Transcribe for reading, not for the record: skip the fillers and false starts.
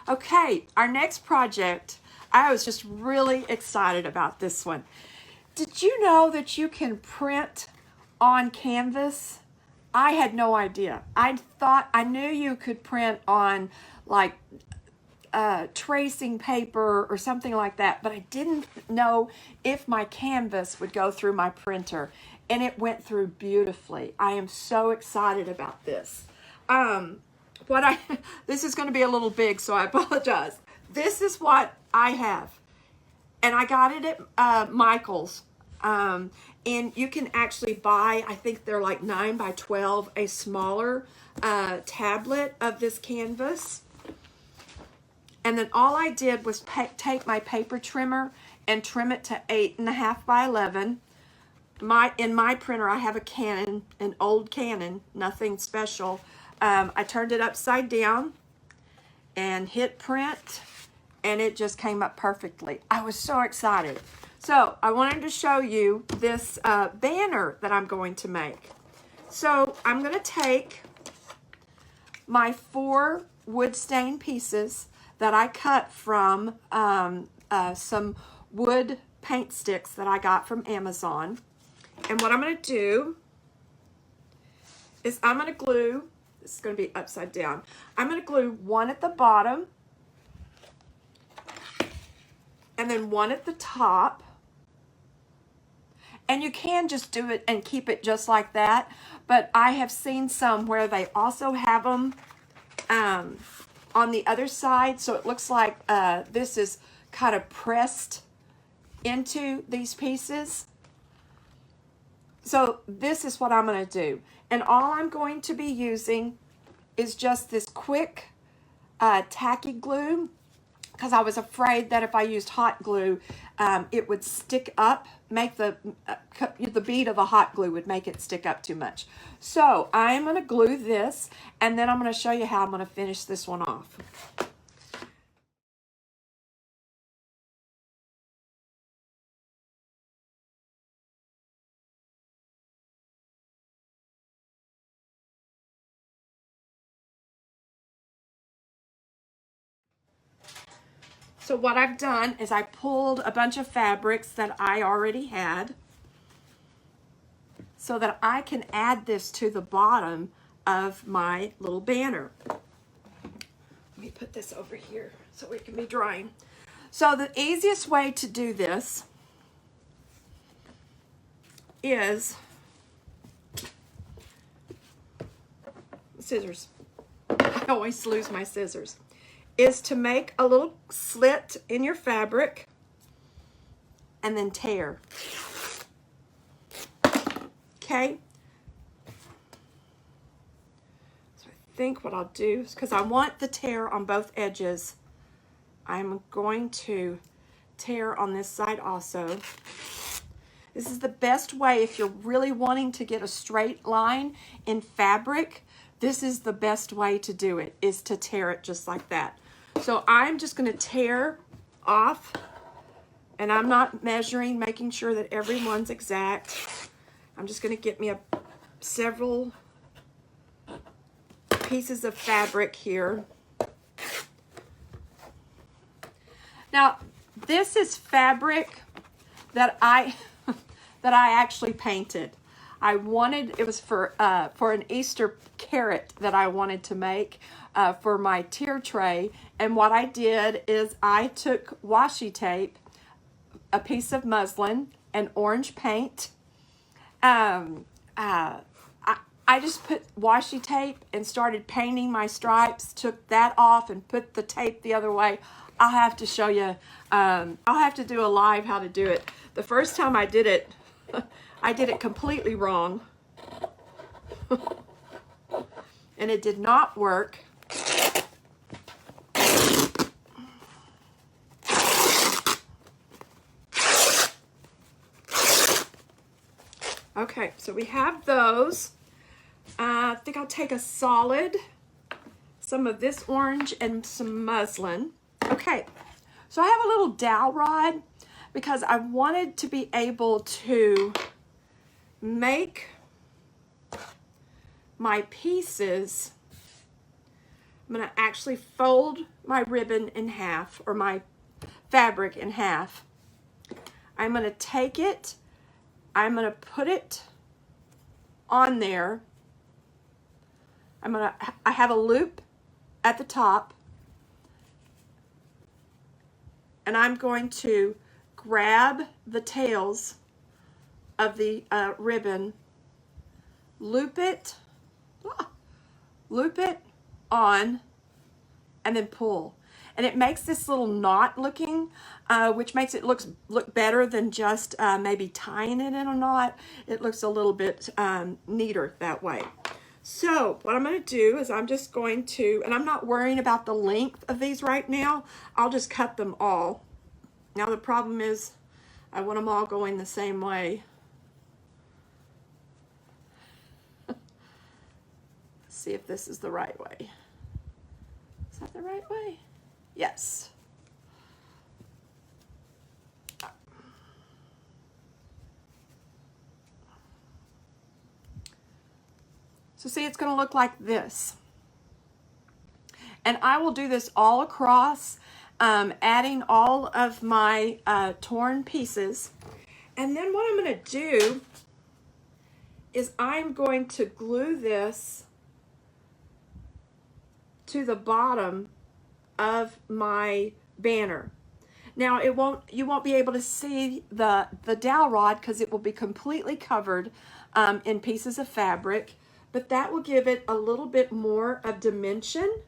Okay, our next project, I was just really excited about this one. Did you know that you can print on canvas? I had no idea. I knew you could print on like tracing paper or something like that, but I didn't know if my canvas would go through my printer, and it went through beautifully. I am so excited about this. This is going to be a little big, so I apologize. This is what I have, and I got it at Michael's. And you can actually buy, I think they're like 9 by 12, a smaller tablet of this canvas. And then all I did was take my paper trimmer and trim it to 8.5 by 11. In my printer, I have a Canon, an old Canon, nothing special. I turned it upside down and hit print, and it just came up perfectly. I was so excited. So I wanted to show you this banner that I'm going to make. So I'm going to take my 4 wood stain pieces that I cut from some wood paint sticks that I got from Amazon. And what I'm going to do is I'm going to glue, this is going to be upside down, I'm going to glue one at the bottom and then one at the top. And you can just do it and keep it just like that, but I have seen some where they also have them on the other side, so it looks like this is kind of pressed into these pieces. So this is what I'm going to do, and all I'm going to be using is just this quick tacky glue, because I was afraid that if I used hot glue, it would stick up, make the bead of the hot glue would make it stick up too much. So I'm going to glue this, and then I'm going to show you how I'm going to finish this one off. So what I've done is I pulled a bunch of fabrics that I already had so that I can add this to the bottom of my little banner. Let me put this over here so it can be drying. So the easiest way to do this is scissors. I always lose my scissors. Is to make a little slit in your fabric and then tear. Okay? So I think what I'll do is, because I want the tear on both edges, I'm going to tear on this side also. This is the best way if you're really wanting to get a straight line in fabric. This is the best way to do it, is to tear it just like that. So I'm just going to tear off, and I'm not measuring, making sure that everyone's exact. I'm just going to get me several pieces of fabric here. Now, this is fabric that I actually painted. It was for an Easter carrot that I wanted to make for my tier tray. And what I did is I took washi tape, a piece of muslin, and orange paint. I just put washi tape and started painting my stripes, took that off and put the tape the other way. I'll have to show you, I'll have to do a live how to do it. The first time I did it, I did it completely wrong. And it did not work. Okay, so we have those. I think I'll take a solid, some of this orange and some muslin. Okay, so I have a little dowel rod because I wanted to be able to make my pieces I'm going to actually fold my ribbon in half, or my fabric in half. I'm going to take it, I'm going to put it on there. I have a loop at the top, and I'm going to grab the tails of the ribbon, loop it on, and then pull. And it makes this little knot looking, which makes it look better than just maybe tying it in a knot. It looks a little bit neater that way. So what I'm going to do is I'm just going to, and I'm not worrying about the length of these right now. I'll just cut them all. Now the problem is I want them all going the same way. Let's see if this is the right way. Is that the right way? Yes. So see, it's going to look like this. And I will do this all across, adding all of my torn pieces. And then what I'm going to do is I'm going to glue this to the bottom of my banner. Now you won't be able to see the dowel rod because it will be completely covered in pieces of fabric, but that will give it a little bit more of dimension.